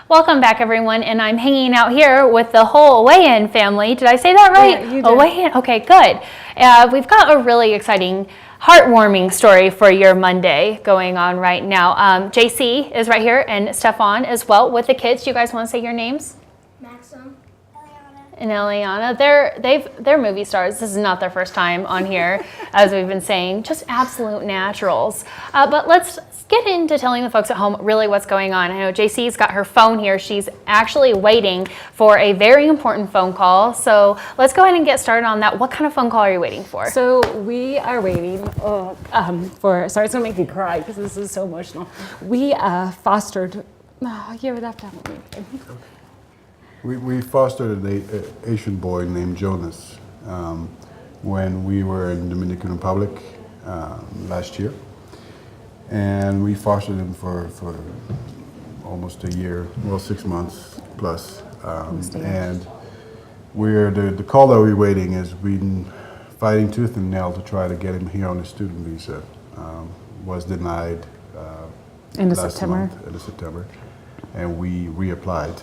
Welcome back, everyone, and I'm hanging out here with the whole Ohayon family. Did I say that right? Yeah, you did. Ohayon. Okay, good. We've got a really exciting, heartwarming story for your Monday going on right now. JC is right here, and Stefan as well with the kids. Do you guys want to say your names? Maxim, Eliana, And Eliana. They're movie stars. This is not their first time on here, as we've been saying. Just absolute naturals. But let's get into telling the folks at home really what's going on. I know JC's got her phone here. She's actually waiting for a very important phone call. So let's go ahead and get started on that. What kind of phone call are you waiting for? So we are waiting sorry, it's gonna make me cry because this is so emotional. We fostered, you would have to have it. We fostered an Asian boy named Jonas when we were in Dominican Republic last year. And we fostered him for almost a year, well, 6 months plus. And the call that we're waiting is we've been fighting tooth and nail to try to get him here on a student visa. Was denied End of last September. month, end of September. And we reapplied.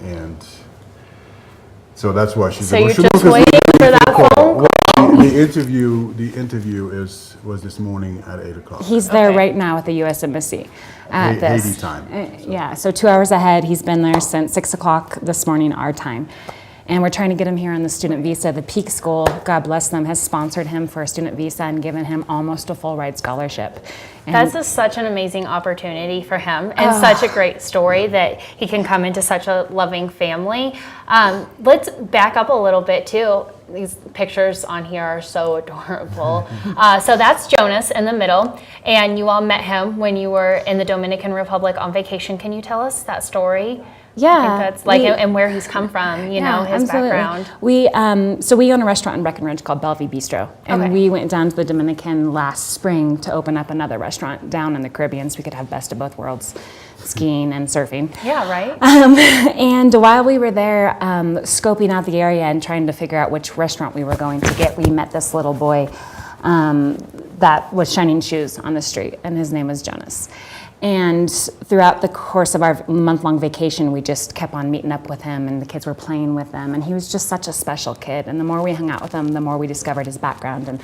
And so that's why she's So you're emotional. just waiting for that phone call? The interview was this morning at 8 o'clock. He's there Okay. right now at the U.S. Embassy at this. Haiti time. Yeah, so 2 hours ahead. He's been there since 6 o'clock this morning, our time. And we're trying to get him here on the student visa. The Peak School, God bless them, has sponsored him for a student visa and given him almost a full ride scholarship. And That's such an amazing opportunity for him and such a great story that he can come into such a loving family. Let's back up a little bit too. These pictures on here are so adorable. So that's Jonas in the middle, and you all met him when you were in the Dominican Republic on vacation. Can you tell us that story? Yeah, I think that's like, and where he's come from, you know, his absolutely. background. We own a restaurant in Breckenridge called Bellevue Bistro, and Okay. we went down to the Dominican last spring to open up another restaurant down in the Caribbean so we could have best of both worlds, skiing and surfing. Yeah, right? And while we were there scoping out the area and trying to figure out which restaurant we were going to get, we met this little boy that was shining shoes on the street, and his name was Jonas. And throughout the course of our month-long vacation, we just kept on meeting up with him, and the kids were playing with him, and he was just such a special kid. And the more we hung out with him, the more we discovered his background. And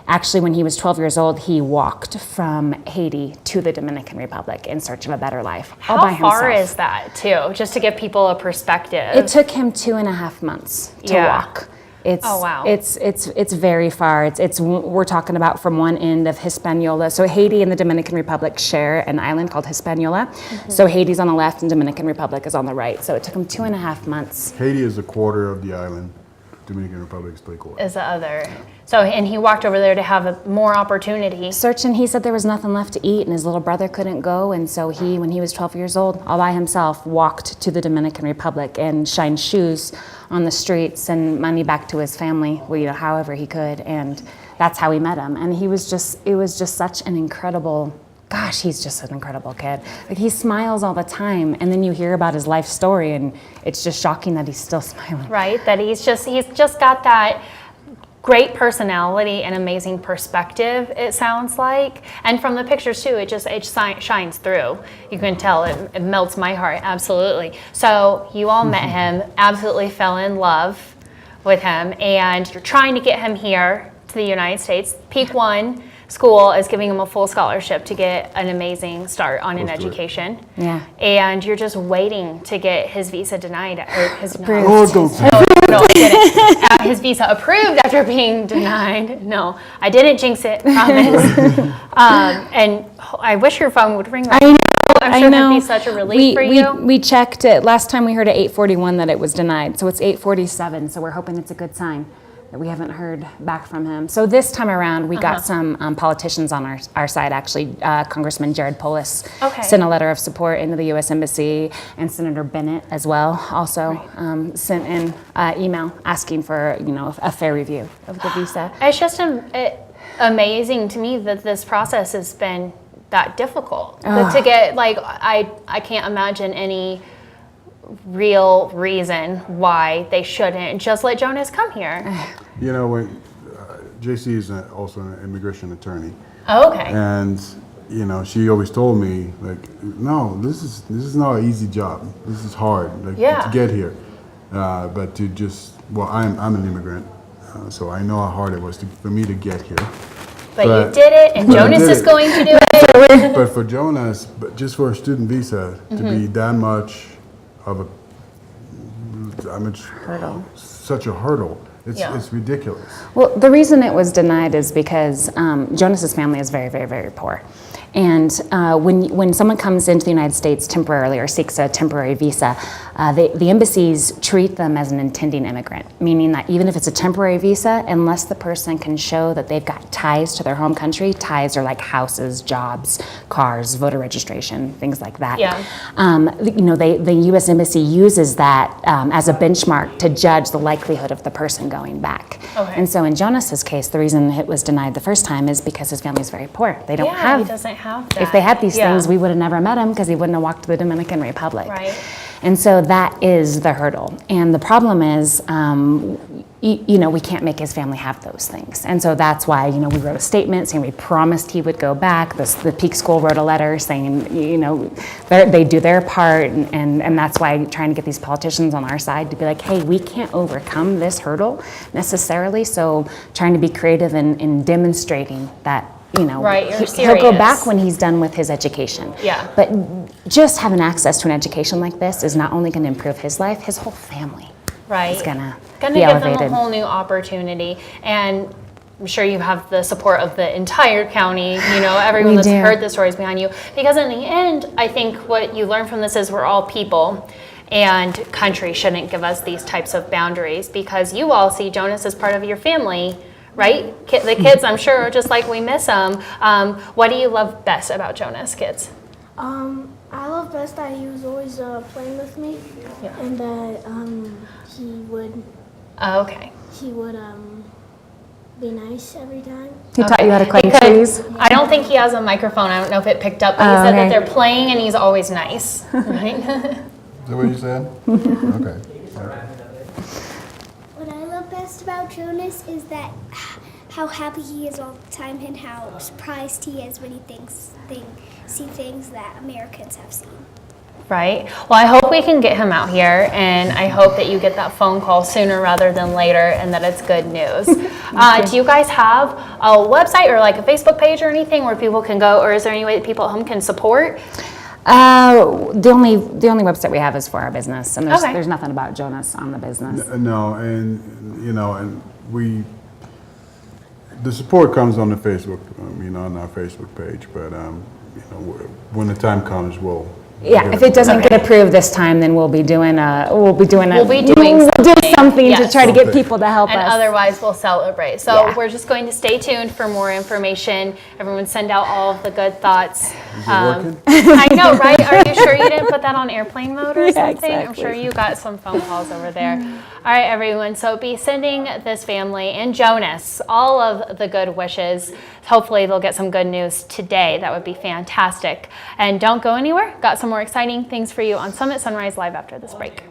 actually, when he was 12 years old, he walked from Haiti to the Dominican Republic in search of a better life, all by How far himself. is that, too? Just to give people a perspective. It took him 2.5 months to Yeah. walk. It's, Oh, wow. It's very far. We're talking about from one end of Hispaniola. So Haiti and the Dominican Republic share an island called Hispaniola. Mm-hmm. So Haiti's on the left and Dominican Republic is on the right. So it took him 2.5 months. Haiti is a quarter of the island. Dominican Republic is 3/4. Is the other. So, and he walked over there to have more opportunity. Searching, he said there was nothing left to eat and his little brother couldn't go. And so he, when he was 12 years old, all by himself, walked to the Dominican Republic and shined shoes on the streets and money back to his family, well, you know, however he could. And that's how we met him. And it was just such an incredible, gosh, he's just an incredible kid. Like, he smiles all the time. And then you hear about his life story and it's just shocking that he's still smiling. Right? That he's just got that great personality and amazing perspective, it sounds like. And from the pictures too, it shines through. You can tell it melts my heart, absolutely. So you all met him, absolutely fell in love with him, and you're trying to get him here to the United States. Peak One School is giving him a full scholarship to get an amazing start on an Close to it. education. Yeah. And you're just waiting to get his visa denied, or his Approved. Oh, don't say no, I didn't. His visa approved after being denied. No, I didn't jinx it, promise. And I wish your phone would ring right now. I'm sure that'd be such a relief for you. We checked it. Last time we heard at 8:41 that it was denied. So it's 8:47. So we're hoping it's a good sign that we haven't heard back from him. So this time around, we got some politicians on our side, actually. Congressman Jared Polis sent a letter of support into the U.S. Embassy, and Senator Bennett as well also sent in email asking for, you know, a fair review of the visa. It's just amazing to me that this process has been that difficult. To get, like, I can't imagine any real reason why they shouldn't just let Jonas come here. You know, when JC is also an immigration attorney, Okay. and you know, she always told me, like, no, this is not an easy job. This is hard, like, Yeah. to get here. But to just, well, I'm an immigrant, so I know how hard it was for me to get here. But you did it, and but I Jonas did is it. going to do it. But for Jonas, but just for a student visa, to be that much of such a hurdle, it's ridiculous. Well, the reason it was denied is because Jonas's family is very, very, very poor. And when someone comes into the United States temporarily or seeks a temporary visa, the embassies treat them as an intending immigrant, meaning that even if it's a temporary visa, unless the person can show that they've got ties to their home country, ties are like houses, jobs, cars, voter registration, things like that. Yeah. You know, the U.S. Embassy uses that as a benchmark to judge the likelihood of the person going back. Okay. And so in Jonas's case, the reason it was denied the first time is because his family's very poor. They don't He have. doesn't have that. If they had these Yeah. things, we would have never met him because he wouldn't have walked to the Dominican Republic. Right. And so that is the hurdle. And the problem is, you know, we can't make his family have those things. And so that's why, you know, we wrote a statement saying we promised he would go back. The Peak School wrote a letter saying, you know, they do their part. And that's why trying to get these politicians on our side to be like, hey, we can't overcome this hurdle necessarily. So trying to be creative in demonstrating that, you know, Right, you're he'll go serious. back when he's done with his education. Yeah. But just having access to an education like this is not only going to improve his life, his whole family Right. is going to Gonna be give elevated. them a whole new opportunity. And I'm sure you have the support of the entire county, you know, everyone We that's do. heard the stories behind you. Because in the end, I think what you learn from this is we're all people. And country shouldn't give us these types of boundaries because you all see Jonas as part of your family, right? The kids, I'm sure, are just like we miss them. What do you love best about Jonas, kids? I love best that he was always playing with me, Yeah. and that he would Okay. be nice every time. He taught you how to climb Because trees. I don't think he has a microphone. I don't know if it picked up, but he Oh, said okay. that they're playing and he's always nice, right? Is that what you said? Okay. What I love best about Jonas is that how happy he is all the time and how surprised he is when he see things that Americans have seen. Right. Well, I hope we can get him out here, and I hope that you get that phone call sooner rather than later, and that it's good news. Do you guys have a website or like a Facebook page or anything where people can go, or is there any way that people at home can support? The only website we have is for our business, and Okay. there's nothing about Jonas on the business. No, and you know, and the support comes on the Facebook, you know, on our Facebook page. But you know, when the time comes, we'll. Yeah, if it doesn't get approved this time, then we'll be doing something Yes. to try to get Something. people to help And us. otherwise, we'll celebrate. So Yeah. we're just going to stay tuned for more information. Everyone send out all of the good thoughts. Is it working? I know, right? Are you sure you didn't put that on airplane mode or Yeah, something? I'm exactly. sure you got some phone calls over there. All right, everyone. So be sending this family and Jonas all of the good wishes. Hopefully they'll get some good news today. That would be fantastic. And don't go anywhere. Got some more exciting things for you on Summit Sunrise Live after this break.